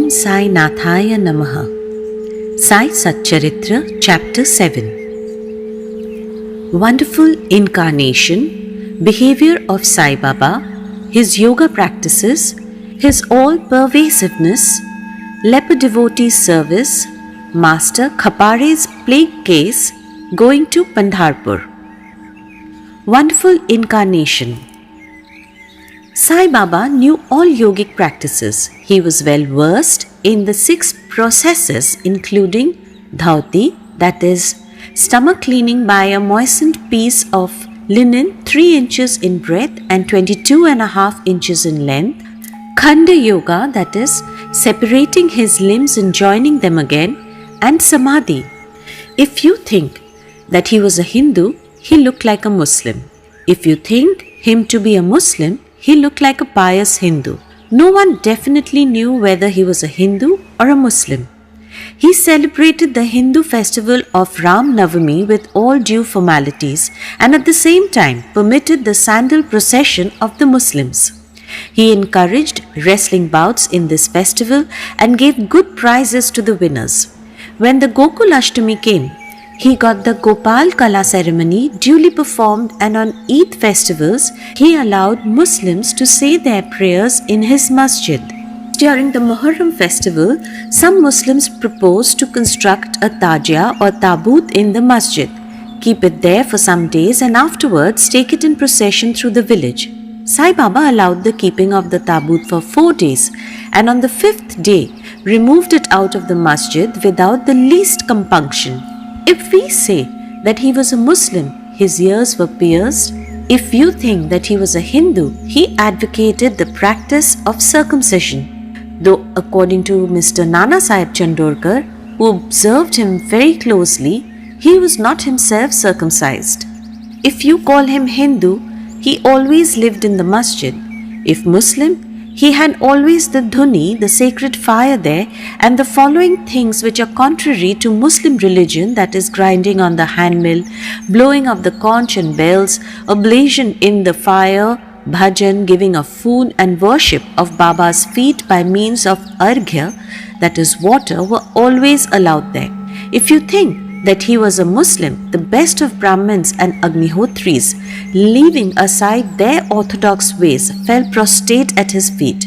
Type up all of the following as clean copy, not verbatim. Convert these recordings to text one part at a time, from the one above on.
Om Sai Nathaya Namaha. Sai SatCharitra Chapter 7. Wonderful incarnation, behavior of Sai Baba, his yoga practices, his all-pervasiveness, leper devotee service, Master Khapare's plague case, going to Pandharpur. Wonderful incarnation. Sai Baba knew all yogic practices. He was well versed in the 6 processes including devotee, that is, stomach cleaning by a moistened piece of linen 3 inches in breadth and 22.5 inches in length, Khanda yoga, that is, separating his limbs and joining them again, and samadhi. If you think that he was a Hindu, he looked like a Muslim. If you think him to be a Muslim, he looked like a pious Hindu. No one definitely knew whether he was a Hindu or a Muslim. He celebrated the Hindu festival of Ram Navami with all due formalities and at the same time permitted the sandal procession of the Muslims. He encouraged wrestling bouts in this festival and gave good prizes to the winners. When the Gokul Ashtami came, he got the Gopal Kala ceremony duly performed, and on Eid festivals, he allowed Muslims to say their prayers in his masjid. During the Muharram festival, some Muslims proposed to construct a tajia or taboot in the masjid, keep it there for some days and afterwards take it in procession through the village. Sai Baba allowed the keeping of the taboot for 4 days and on the 5th day removed it out of the masjid without the least compunction. If we say that he was a Muslim, his ears were pierced. If you think that he was a Hindu, he advocated the practice of circumcision. Though according to Mr. Nana Sahib Chandorkar, who observed him very closely, he was not himself circumcised. If you call him Hindu, he always lived in the masjid. If Muslim, he had always the dhuni, the sacred fire there, and the following things which are contrary to Muslim religion, that is grinding on the handmill, blowing of the conch and bells, oblation in the fire, bhajan, giving of food and worship of Baba's feet by means of arghya, that is water, were always allowed there. If you think that he was a Muslim, the best of Brahmins and Agnihotris, leaving aside their orthodox ways, fell prostrate at his feet.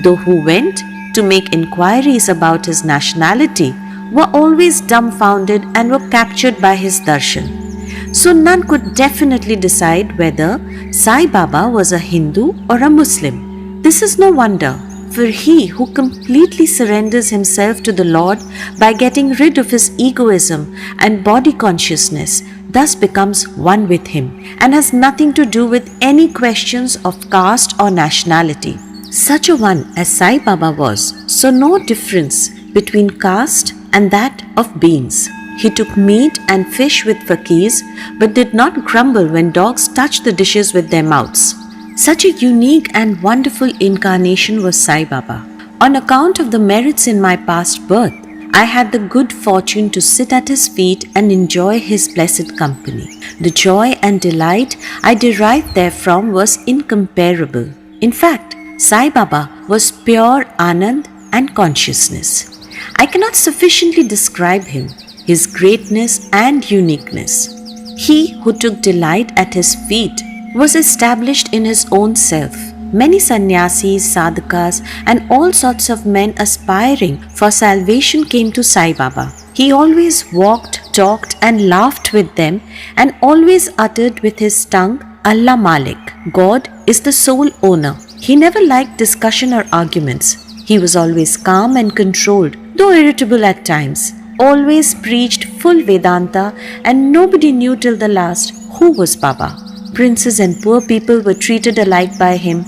Those who went to make inquiries about his nationality were always dumbfounded and were captured by his darshan. So none could definitely decide whether Sai Baba was a Hindu or a Muslim. This is no wonder, for he who completely surrenders himself to the Lord by getting rid of his egoism and body consciousness thus becomes one with him and has nothing to do with any questions of caste or nationality. Such a one as Sai Baba was, saw no difference between caste and that of beings. He took meat and fish with fakirs but did not grumble when dogs touched the dishes with their mouths. Such a unique and wonderful incarnation was Sai Baba. On account of the merits in my past birth, I had the good fortune to sit at his feet and enjoy his blessed company. The joy and delight I derived therefrom was incomparable. In fact, Sai Baba was pure Anand and consciousness. I cannot sufficiently describe him, his greatness and uniqueness. He who took delight at his feet was established in his own self. Many sannyasis, sadhakas, and all sorts of men aspiring for salvation came to Sai Baba. He always walked, talked, and laughed with them, and always uttered with his tongue, Allah Malik, God is the sole owner. He never liked discussion or arguments. He was always calm and controlled, though irritable at times. Always preached full Vedanta, and nobody knew till the last who was Baba. Princes and poor people were treated alike by him.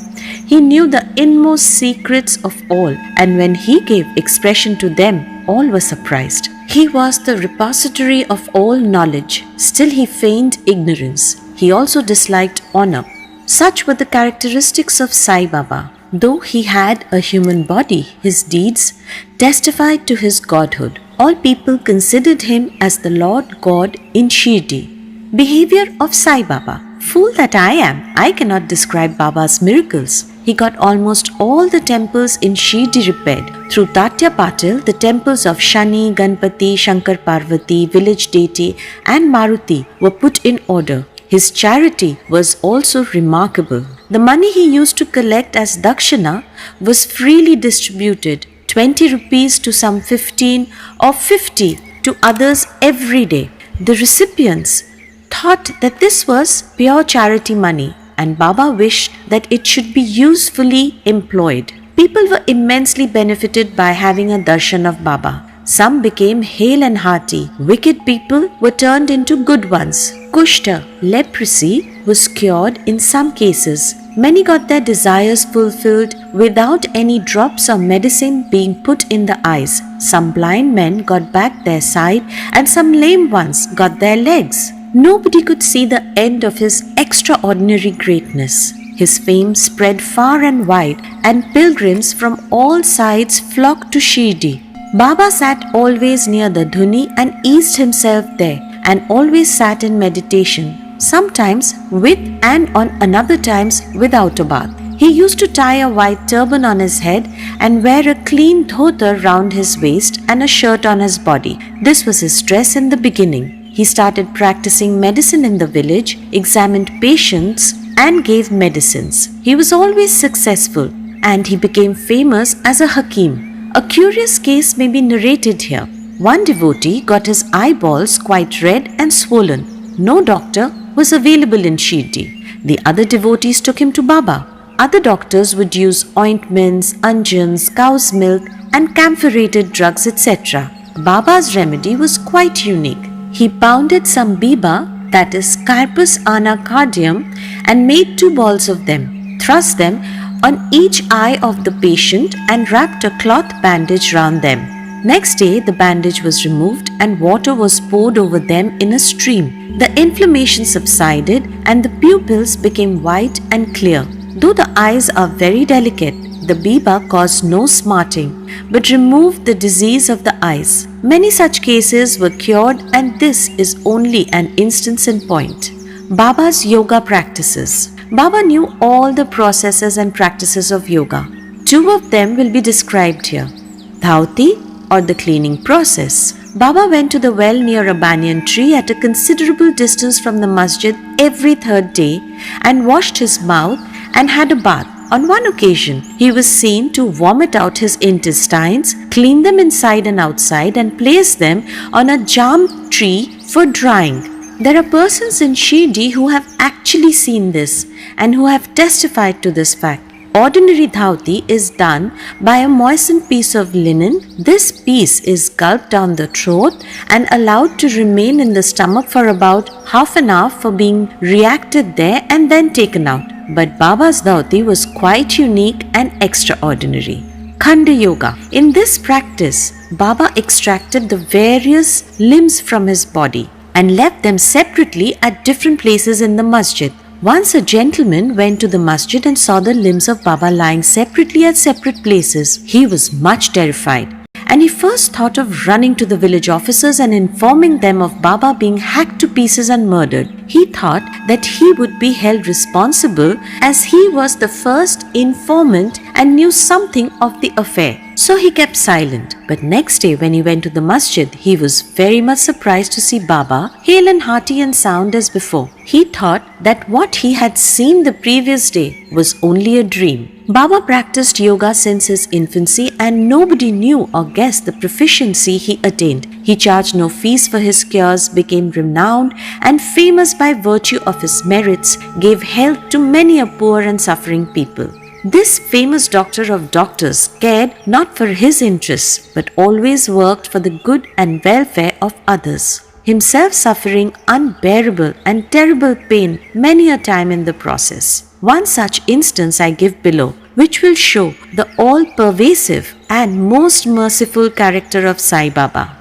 He knew the inmost secrets of all, and when he gave expression to them, all were surprised. He was the repository of all knowledge, still he feigned ignorance. He also disliked honor. Such were the characteristics of Sai Baba. Though he had a human body, his deeds testified to his godhood. All people considered him as the Lord God in Shirdi. Behavior of Sai Baba. Fool that I am, I cannot describe Baba's miracles. He got almost all the temples in Shirdi repaired. Through Tatya Patil, the temples of Shani, Ganpati, Shankar Parvati, village deity and Maruti were put in order. His charity was also remarkable. The money he used to collect as dakshina was freely distributed, 20 rupees to some 15 or 50 to others every day. The recipients thought that this was pure charity money, and Baba wished that it should be usefully employed. People were immensely benefited by having a darshan of Baba. Some became hale and hearty. Wicked people were turned into good ones. Kushta, leprosy, was cured in some cases. Many got their desires fulfilled without any drops of medicine being put in the eyes. Some blind men got back their sight, and some lame ones got their legs. Nobody could see the end of his extraordinary greatness. His fame spread far and wide, and pilgrims from all sides flocked to Shirdi. Baba sat always near the dhuni and eased himself there, and always sat in meditation, sometimes with and on another times without a bath. He used to tie a white turban on his head and wear a clean dhotar round his waist and a shirt on his body. This was his dress in the beginning. He started practicing medicine in the village, examined patients and gave medicines. He was always successful, and he became famous as a hakim. A curious case may be narrated here. One devotee got his eyeballs quite red and swollen. No doctor was available in Shirdi. The other devotees took him to Baba. Other doctors would use ointments, unguents, cow's milk and camphorated drugs, etc. Baba's remedy was quite unique. He pounded some biba, that is Carpus anacardium, and made 2 balls of them, thrust them on each eye of the patient and wrapped a cloth bandage round them. Next day, the bandage was removed and water was poured over them in a stream. The inflammation subsided and the pupils became white and clear. Though the eyes are very delicate, the biba caused no smarting, but removed the disease of the eyes. Many such cases were cured, and this is only an instance in point. Baba's yoga practices. Baba knew all the processes and practices of yoga. 2 of them will be described here. Dhauti, or the cleaning process. Baba went to the well near a banyan tree at a considerable distance from the masjid every 3rd day and washed his mouth and had a bath. On one occasion, he was seen to vomit out his intestines, clean them inside and outside, and place them on a jam tree for drying. There are persons in Shirdi who have actually seen this and who have testified to this fact. Ordinary dhauti is done by a moistened piece of linen. This piece is gulped down the throat and allowed to remain in the stomach for about half an hour for being reacted there and then taken out. But Baba's dhauti was quite unique and extraordinary. Khanda Yoga. In this practice, Baba extracted the various limbs from his body and left them separately at different places in the masjid. Once a gentleman went to the masjid and saw the limbs of Baba lying separately at separate places. He was much terrified, and he first thought of running to the village officers and informing them of Baba being hacked to pieces and murdered. He thought that he would be held responsible as he was the first informant and knew something of the affair. So he kept silent. But next day when he went to the masjid, he was very much surprised to see Baba, hale and hearty and sound as before. He thought that what he had seen the previous day was only a dream. Baba practiced yoga since his infancy, and nobody knew or guessed the proficiency he attained. He charged no fees for his cures, became renowned and famous by virtue of his merits, gave health to many a poor and suffering people. This famous doctor of doctors cared not for his interests, but always worked for the good and welfare of others, himself suffering unbearable and terrible pain many a time in the process. One such instance I give below, which will show the all-pervasive and most merciful character of Sai Baba.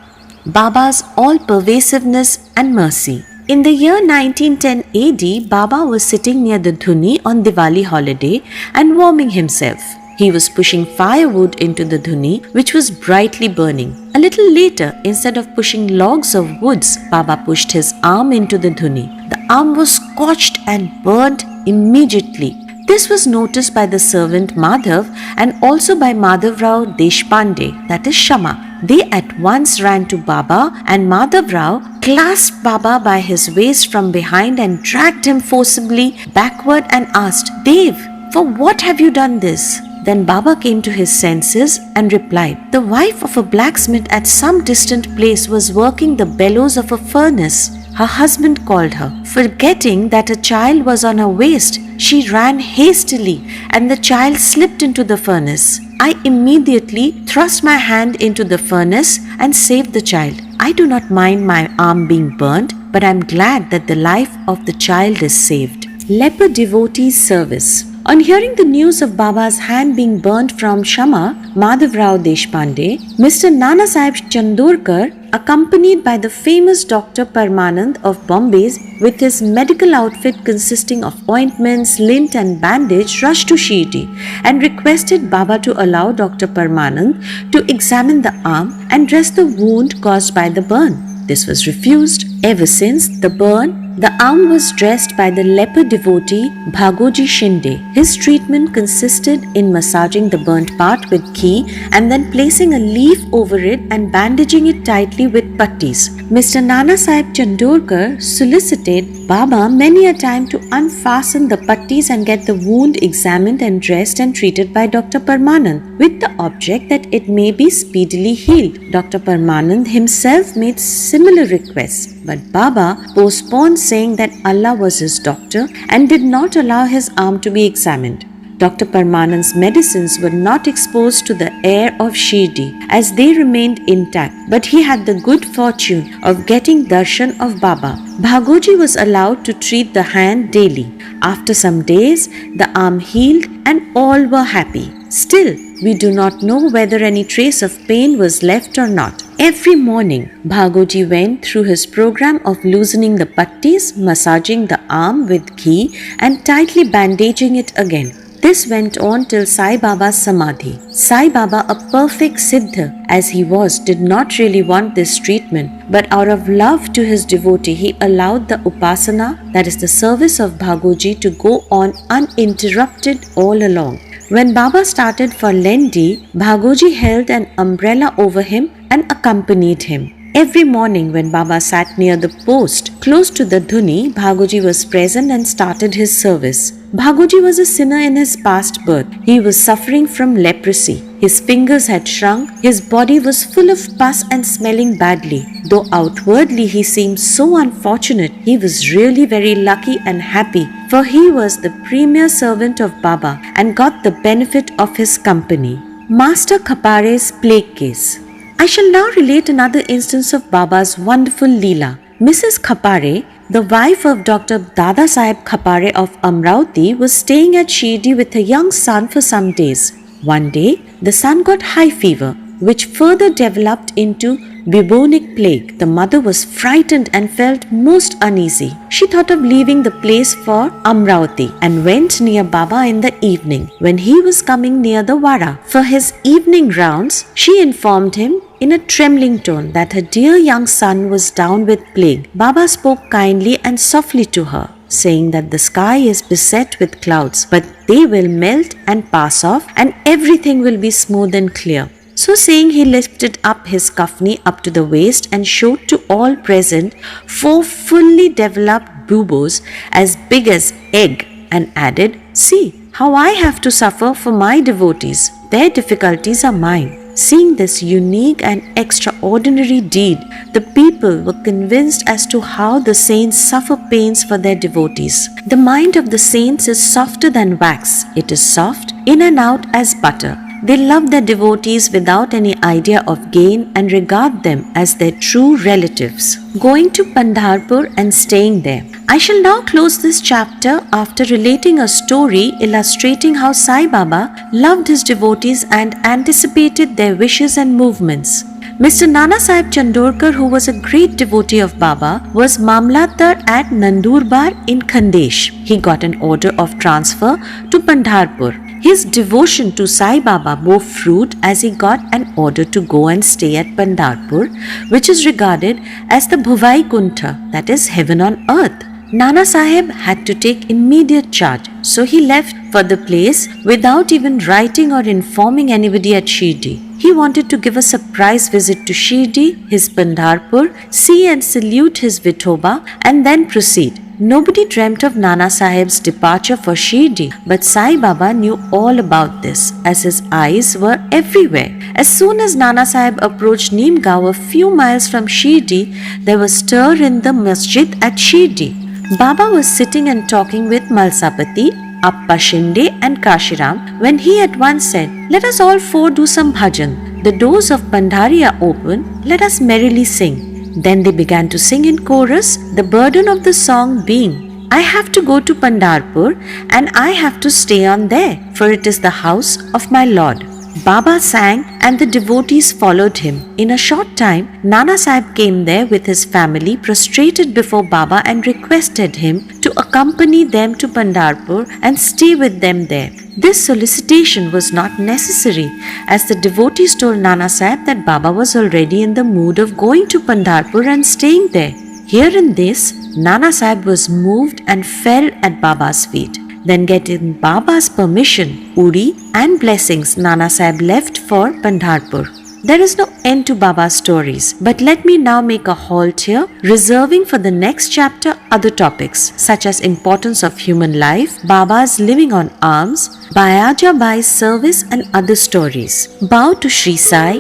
Baba's all-pervasiveness and mercy. In the year 1910 AD, Baba was sitting near the dhuni on Diwali holiday and warming himself. He was pushing firewood into the dhuni, which was brightly burning. A little later, instead of pushing logs of woods, Baba pushed his arm into the dhuni. The arm was scorched and burnt immediately. This was noticed by the servant Madhav and also by Madhav Rao Deshpande, that is Shama. They at once ran to Baba, and Madhav Rao clasped Baba by his waist from behind and dragged him forcibly backward and asked, "Dev, for what have you done this?" Then Baba came to his senses and replied, "The wife of a blacksmith at some distant place was working the bellows of a furnace. Her husband called her. Forgetting that a child was on her waist, she ran hastily and the child slipped into the furnace. I immediately thrust my hand into the furnace and saved the child. I do not mind my arm being burnt, but I am glad that the life of the child is saved." Leper devotees service. On hearing the news of Baba's hand being burnt from Shama, Madhav Rao Deshpande, Mr. Nana Sahib Chandorkar, accompanied by the famous Dr. Parmanand of Bombay with his medical outfit consisting of ointments, lint and bandage, rushed to Shirdi and requested Baba to allow Dr. Parmanand to examine the arm and dress the wound caused by the burn. This was refused. Ever since the burn, the arm was dressed by the leper devotee Bhagoji Shinde. His treatment consisted in massaging the burnt part with ghee and then placing a leaf over it and bandaging it tightly with pattis. Mr. Nana Sahib Chandorkar solicited Baba many a time to unfasten the pattis and get the wound examined and dressed and treated by Dr. Parmanand with the object that it may be speedily healed. Dr. Parmanand himself made similar requests, but Baba postponed, saying that Allah was his doctor and did not allow his arm to be examined. Dr. Parmanand's medicines were not exposed to the air of Shirdi as they remained intact, but he had the good fortune of getting darshan of Baba. Bhagoji was allowed to treat the hand daily. After some days, the arm healed and all were happy. Still, we do not know whether any trace of pain was left or not. Every morning, Bhagoji went through his program of loosening the pattis, massaging the arm with ghee and tightly bandaging it again. This went on till Sai Baba's Samadhi. Sai Baba, a perfect Siddha as he was, did not really want this treatment, but out of love to his devotee, he allowed the Upasana, that is the service of Bhagoji, to go on uninterrupted all along. When Baba started for Lendi, Bhagoji held an umbrella over him and accompanied him. Every morning when Baba sat near the post close to the dhuni, Bhagoji was present and started his service. Bhagoji was a sinner in his past birth. He was suffering from leprosy. His fingers had shrunk, his body was full of pus and smelling badly. Though outwardly he seemed so unfortunate, he was really very lucky and happy, for he was the premier servant of Baba and got the benefit of his company. Master Khapare's plague case. I shall now relate another instance of Baba's wonderful Leela. Mrs. Khapare, the wife of Dr. Dada Sahib Khapare of Amravati, was staying at Shirdi with her young son for some days. One day, the son got high fever, which further developed into bubonic plague. The mother was frightened and felt most uneasy. She thought of leaving the place for Amravati and went near Baba in the evening when he was coming near the Vada. For his evening rounds, she informed him in a trembling tone that her dear young son was down with plague. Baba spoke kindly and softly to her, saying that the sky is beset with clouds, but they will melt and pass off and everything will be smooth and clear. So saying, he lifted up his kafni up to the waist and showed to all present 4 fully developed buboes as big as egg and added, "See how I have to suffer for my devotees. Their difficulties are mine." Seeing this unique and extraordinary deed, the people were convinced as to how the saints suffer pains for their devotees. The mind of the saints is softer than wax. It is soft in and out as butter. They love their devotees without any idea of gain and regard them as their true relatives. Going to Pandharpur and staying there. I shall now close this chapter after relating a story illustrating how Sai Baba loved his devotees and anticipated their wishes and movements. Mr. Nana Sahib Chandorkar, who was a great devotee of Baba, was Mamlatar at Nandurbar in Khandesh. He got an order of transfer to Pandharpur. His devotion to Sai Baba bore fruit as he got an order to go and stay at Pandharpur, which is regarded as the Bhuvai Kuntha, that is heaven on earth. Nana Sahib had to take immediate charge, so he left for the place without even writing or informing anybody at Shirdi. He wanted to give a surprise visit to Shirdi, his Pandharpur, see and salute his Vithoba, and then proceed. Nobody dreamt of Nana Sahib's departure for Shirdi, but Sai Baba knew all about this, as his eyes were everywhere. As soon as Nana Sahib approached Neemgaon a few miles from Shirdi, there was stir in the masjid at Shirdi. Baba was sitting and talking with Malsapati, Appa Shinde and Kashiram when he at once said, "Let us all four do some bhajan. The doors of Pandhari are open, let us merrily sing." Then they began to sing in chorus, the burden of the song being, "I have to go to Pandharpur and I have to stay on there, for it is the house of my Lord." Baba sang and the devotees followed him. In a short time, Nana Sahib came there with his family, prostrated before Baba and requested him to accompany them to Pandharpur and stay with them there. This solicitation was not necessary, as the devotees told Nana Sahib that Baba was already in the mood of going to Pandharpur and staying there. Hearing this, Nana Sahib was moved and fell at Baba's feet. Then getting Baba's permission, Uri and blessings, Nana Sahib left for Pandharpur. There is no end to Baba's stories, but let me now make a halt here, reserving for the next chapter other topics such as importance of human life, Baba's living on alms, Bayaja Bai's service and other stories. Bow to Sri Sai,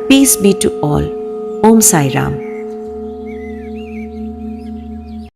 peace be to all. Om Sai Ram.